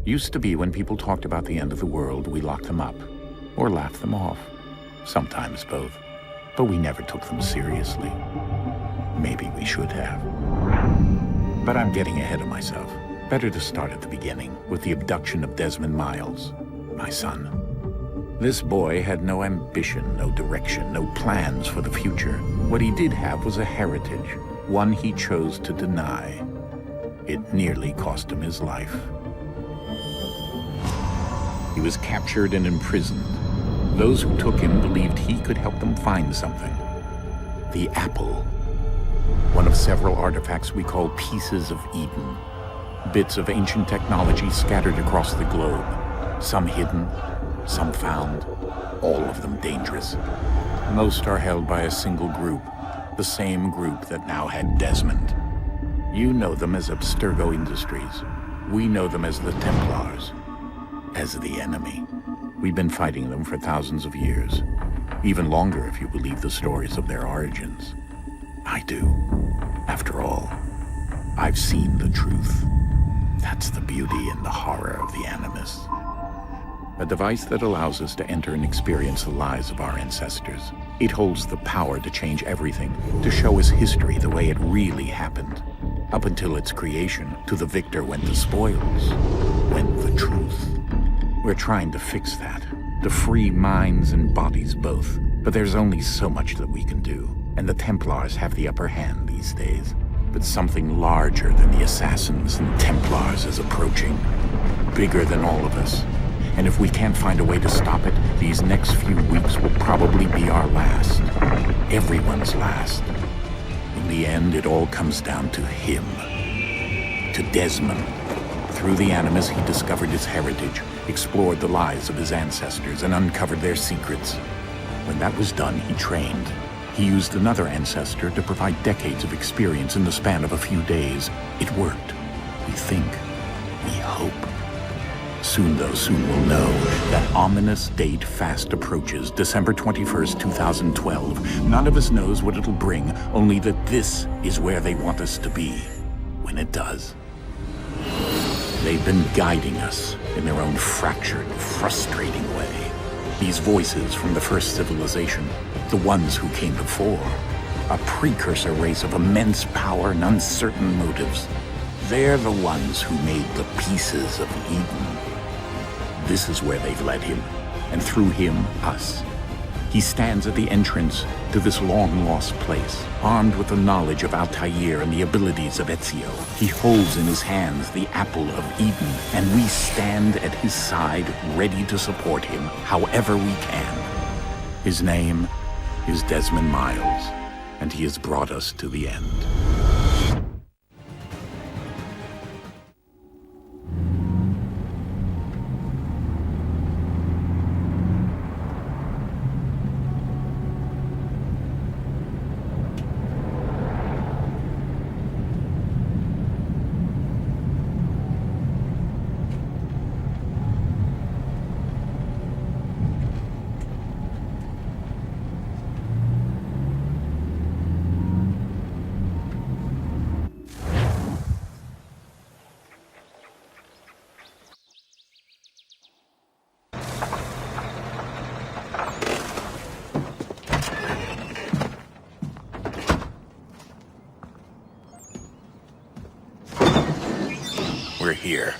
Used to be when people talked about the end of the world, we locked them up, or laughed them off. Sometimes both. But we never took them seriously. Maybe we should have. But I'm getting ahead of myself. Better to start at the beginning, with the abduction of Desmond Miles, my son. This boy had no ambition, no direction, no plans for the future. What he did have was a heritage, one he chose to deny. It nearly cost him his life. He was captured and imprisoned. Those who took him believed he could help them find something. The apple. One of several artifacts we call pieces of Eden. Bits of ancient technology scattered across the globe. Some hidden, some found, all of them dangerous. Most are held by a single group, the same group that now had Desmond. You know them as Abstergo Industries. We know them as the Templars, as the enemy. We've been fighting them for thousands of years, even longer if you believe the stories of their origins. I do. After all, I've seen the truth. That's the beauty and the horror of the Animus. A device that allows us to enter and experience the lives of our ancestors. It holds the power to change everything, to show us history the way it really happened. Up until its creation, to the victor went the spoils, went the truth. We're trying to fix that, to free minds and bodies both. But there's only so much that we can do, and the Templars have the upper hand these days. But something larger than the Assassins and Templars is approaching, bigger than all of us. And if we can't find a way to stop it, these next few weeks will probably be our last. Everyone's last. In the end, it all comes down to him. To Desmond. Through the Animus, he discovered his heritage, explored the lives of his ancestors, and uncovered their secrets. When that was done, he trained. He used another ancestor to provide decades of experience in the span of a few days. It worked. We think. We hope. Soon we'll know. That ominous date fast approaches, December 21st, 2012. None of us knows what it'll bring, only that this is where they want us to be, when it does. They've been guiding us in their own fractured, frustrating way. These voices from the first civilization, the ones who came before, a precursor race of immense power and uncertain motives. They're the ones who made the pieces of Eden. This is where they've led him, and through him, us. He stands at the entrance to this long-lost place, armed with the knowledge of Altair and the abilities of Ezio. He holds in his hands the apple of Eden, and we stand at his side, ready to support him however we can. His name is Desmond Miles, and he has brought us to the end. We're here.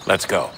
Let's go.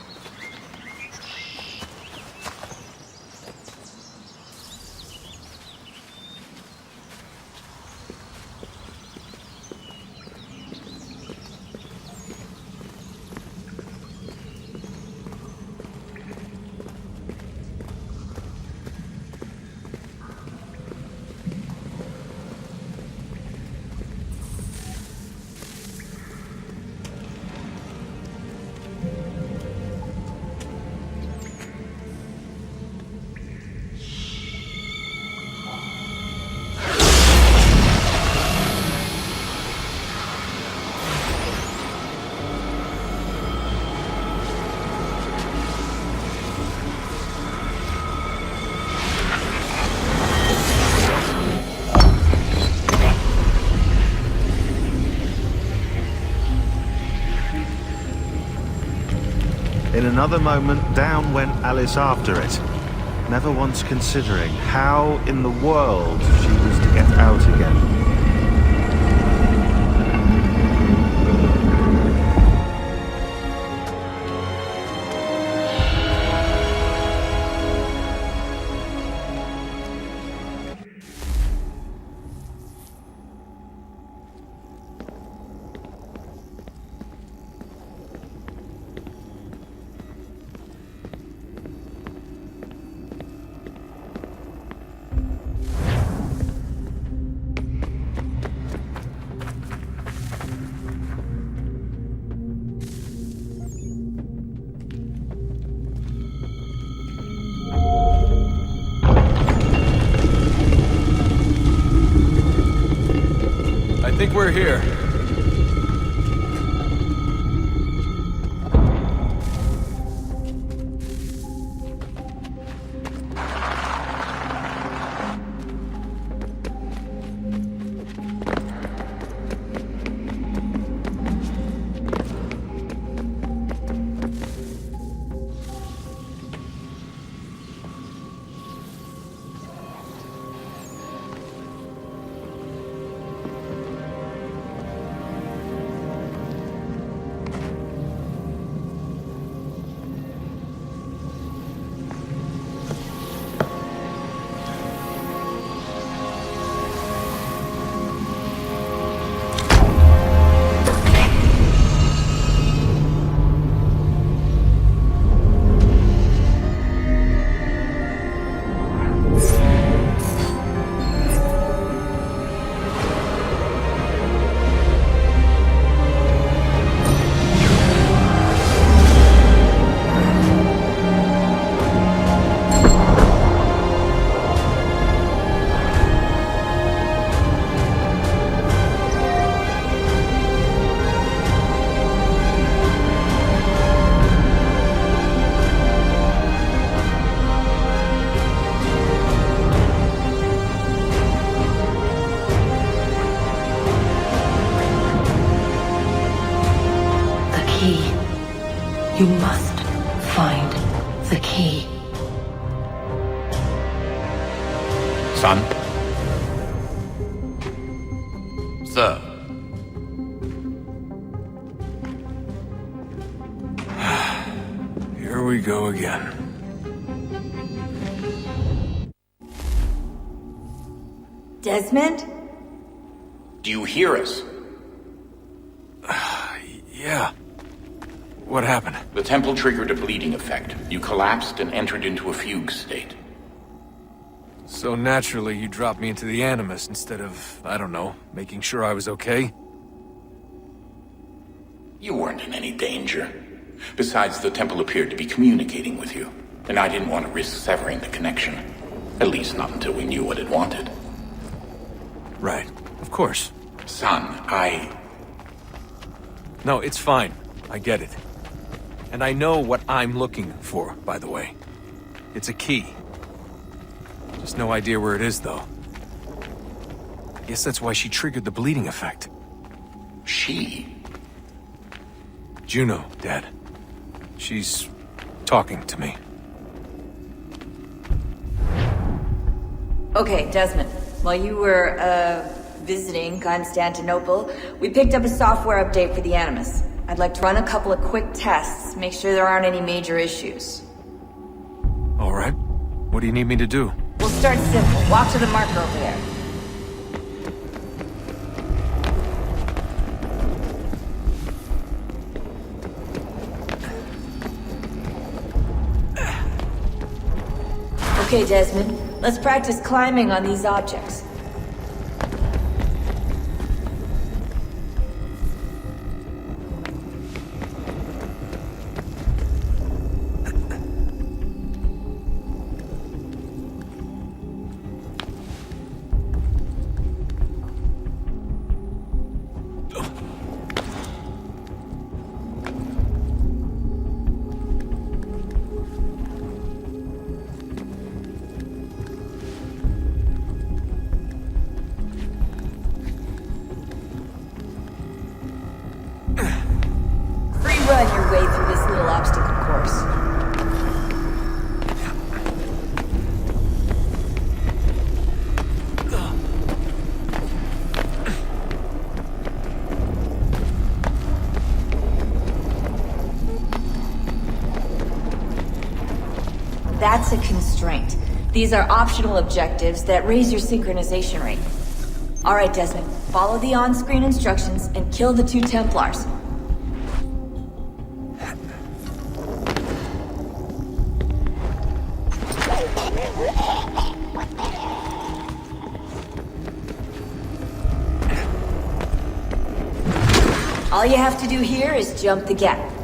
another moment, down went Alice after it, never once considering how in the world she was to get out again. I think we're here. You must find the key. Son? Sir. Here we go again. Desmond? Do you hear us? Yeah. What happened? The temple triggered a bleeding effect. You collapsed and entered into a fugue state. So naturally, you dropped me into the Animus instead of, I don't know, making sure I was okay? You weren't in any danger. Besides, the temple appeared to be communicating with you, and I didn't want to risk severing the connection. At least not until we knew what it wanted. Right. Of course. Son, No, it's fine. I get it. And I know what I'm looking for, by the way. It's a key. Just no idea where it is, though. Guess that's why she triggered the bleeding effect. She? Juno, Dad. She's talking to me. Okay, Desmond. While you were, visiting Constantinople, we picked up a software update for the Animus. I'd like to run a couple of quick tests, make sure there aren't any major issues. All right. What do you need me to do? We'll start simple. Walk to the marker over there. Okay, Desmond. Let's practice climbing on these objects. that's a constraint. These are optional objectives that raise your synchronization rate. Alright, Desmond, follow the on-screen instructions and kill the 2 Templars. All you have to do here is jump the gap.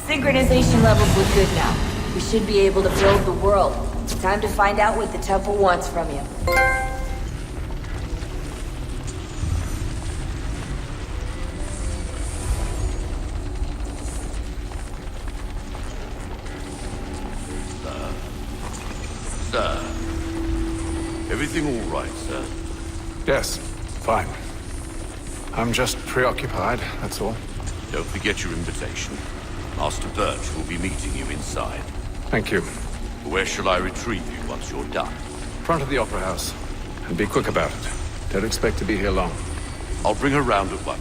Synchronization levels look good now. We should be able to build the world. Time to find out what the temple wants from you. Sir. Everything all right, sir? Yes, fine. I'm just preoccupied, that's all. Don't forget your invitation. Master Birch will be meeting you inside. Thank you. Where shall I retrieve you once you're done? Front of the Opera House. And be quick about it. Don't expect to be here long. I'll bring her round at once.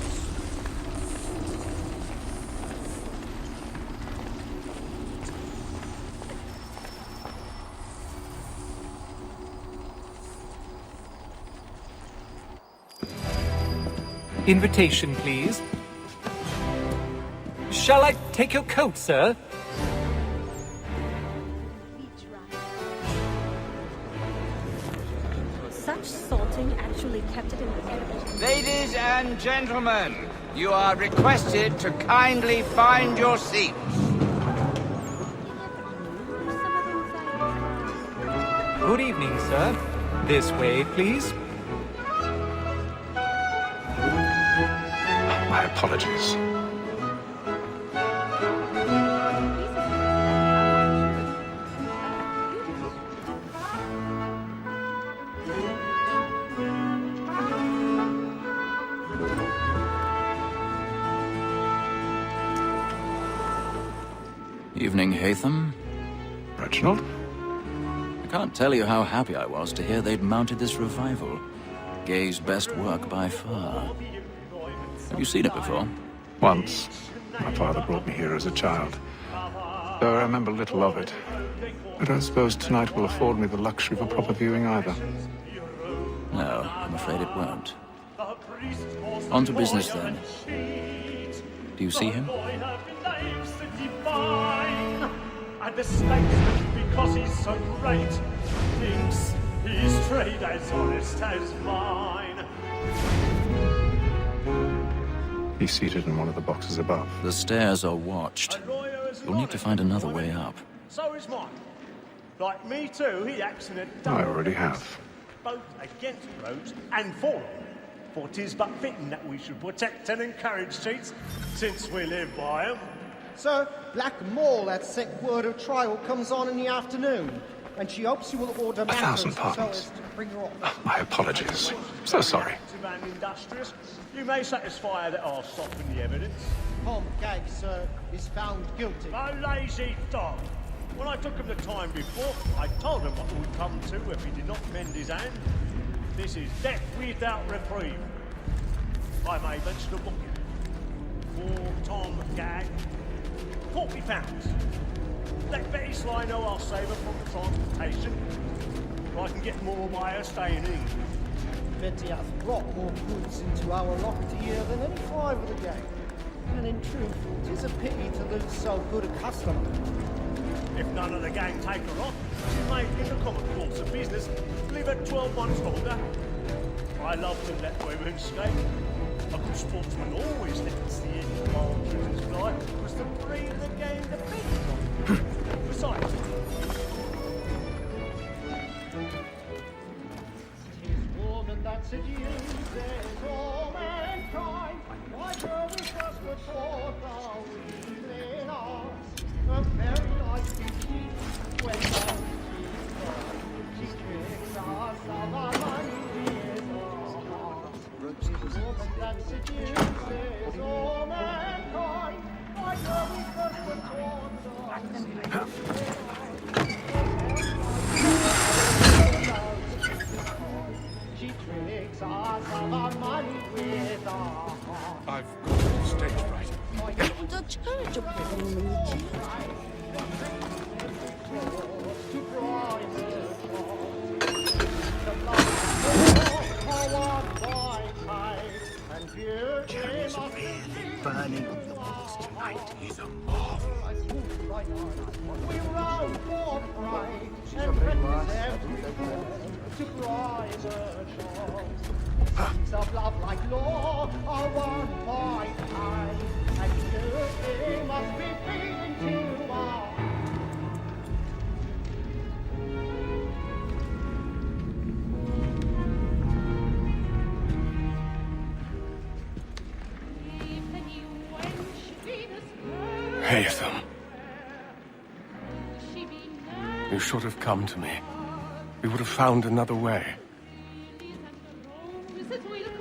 Invitation, please. Shall I take your coat, sir? Such salting actually kept it in the air. Ladies and gentlemen, you are requested to kindly find your seats. Good evening, sir. This way, please. My apologies. Evening, Hatham. Reginald? I can't tell you how happy I was to hear they'd mounted this revival. Gay's best work by far. Have you seen it before? Once. My father brought me here as a child. Though I remember little of it. I don't suppose tonight will afford me the luxury of a proper viewing either. No, I'm afraid it won't. On to business then. Do you see him? And the statesman, because he's so great, thinks his trade as honest as mine. He's seated in one of the boxes above. The stairs are watched. You'll need to find another way up. So is mine. Like me too, he acts in a I already have. both against roads and for them. For 'tis but fitting that we should protect and encourage cheats, since we live by them. Sir, Black Mall, that sick word of trial, comes on in the afternoon, and she hopes you will order matters 1,000 so pardons. as to bring her off. My apologies. So sorry. And industrious, you may satisfy her that I'll soften the evidence. Tom Gag, sir, is found guilty. A lazy dog. When I took him the time before, I told him what would come to if he did not mend his hand. This is death without reprieve. I may mention a booking. For Tom Gag, £40. Let Betty Sly know I'll save her from the transportation. Or I can get more by her staying in. Betty hath brought more goods into our locked year than any five of the gang. And in truth, 'tis a pity to lose so good a customer. If none of the gang take her on, she may, in the common course of business, live her 12 months longer. I love to let women skate. A good sportsman always lets the end of partridges fly, because the breed of the game depends on it. Besides, She tricks us of our money with our heart. I've got the stage right. The church of Jerry's really burning on the walls tonight. He's a marvel. We roam for pride and friends everywhere to brighter shores. Seas of love like law are one point high, and beauty must be feeding to our Haytham. You should have come to me. We would have found another way.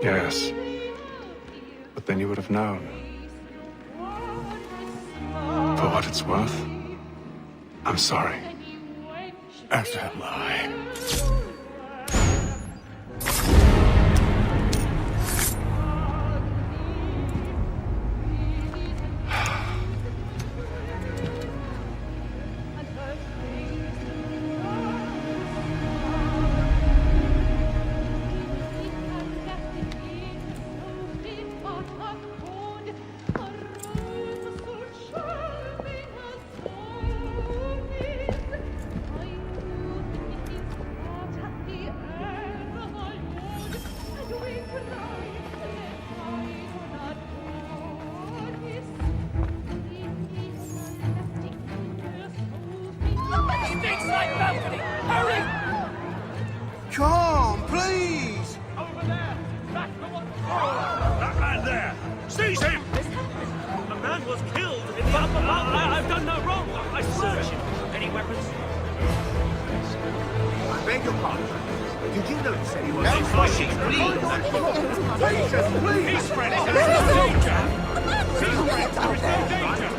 Yes. But then you would have known. For what it's worth, I'm sorry. As am I. Come, please! Over there! Back for what? That man there! Seize him! A man was killed in the upper balcony. I've done no wrong! I searched him! Any weapons? I beg your pardon. Did you notice anyone? No fighting, please! Peace, friends! There is no danger! Peace, friends! There is no danger!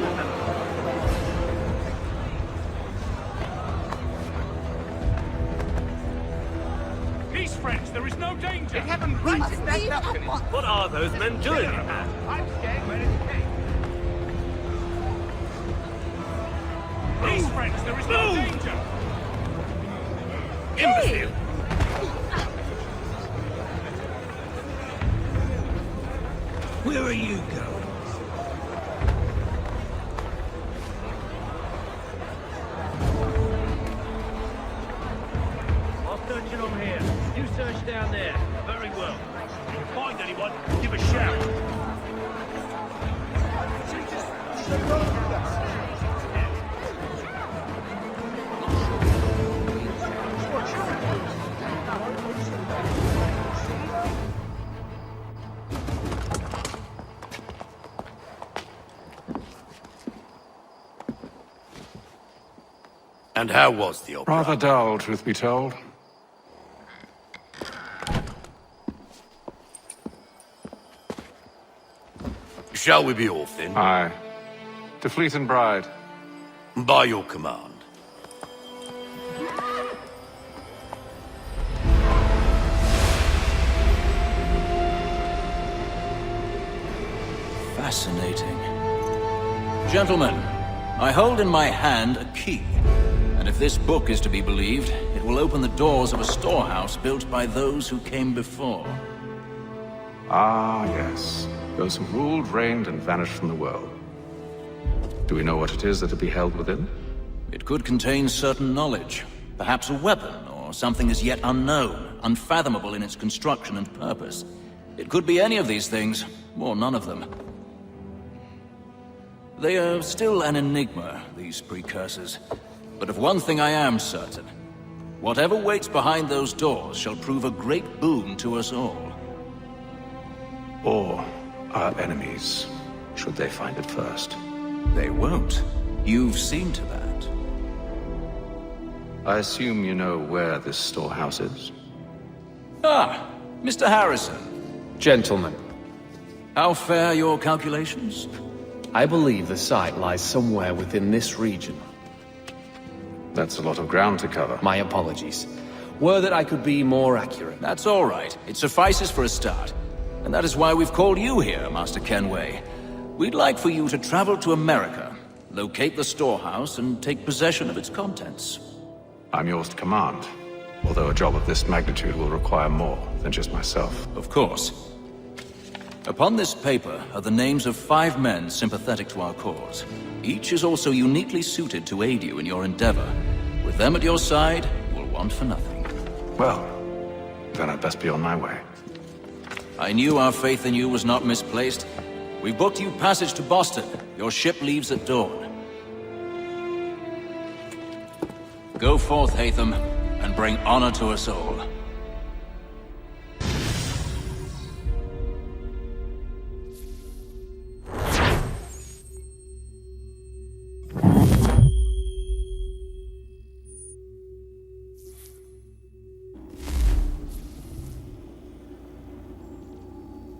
Peace, friends! There is no danger! It happened right in that balcony. What are those men doing? I'm staying where it came. Peace, friends! There is no danger! Imbecile! Where are you going? I'll search it on here. You search down there. Very well. If you find anyone, give a shout. And how was the opera? Rather dull, truth be told. Shall we be off then? Aye. To Fleet and Bride. By your command. Fascinating. Gentlemen, I hold in my hand a key. And if this book is to be believed, it will open the doors of a storehouse built by those who came before. Ah, yes. Those who ruled, reigned, and vanished from the world. Do we know what it is that will be held within? It could contain certain knowledge. Perhaps a weapon, or something as yet unknown, unfathomable in its construction and purpose. It could be any of these things, or none of them. They are still an enigma, these precursors. But of one thing I am certain. Whatever waits behind those doors shall prove a great boon to us all. Or our enemies, should they find it first. They won't. You've seen to that. I assume you know where this storehouse is? Ah, Mr. Harrison. Gentlemen, How fare your calculations? I believe the site lies somewhere within this region. That's a lot of ground to cover. My apologies. Were that I could be more accurate. That's all right. It suffices for a start. And that is why we've called you here, Master Kenway. We'd like for you to travel to America, locate the storehouse, and take possession of its contents. I'm yours to command. Although a job of this magnitude will require more than just myself. Of course. Upon this paper are the names of 5 men sympathetic to our cause. Each is also uniquely suited to aid you in your endeavor. With them at your side, you will want for nothing. Well, then I'd best be on my way. I knew our faith in you was not misplaced. We booked you passage to Boston. Your ship leaves at dawn. Go forth, Hatham, and bring honor to us all.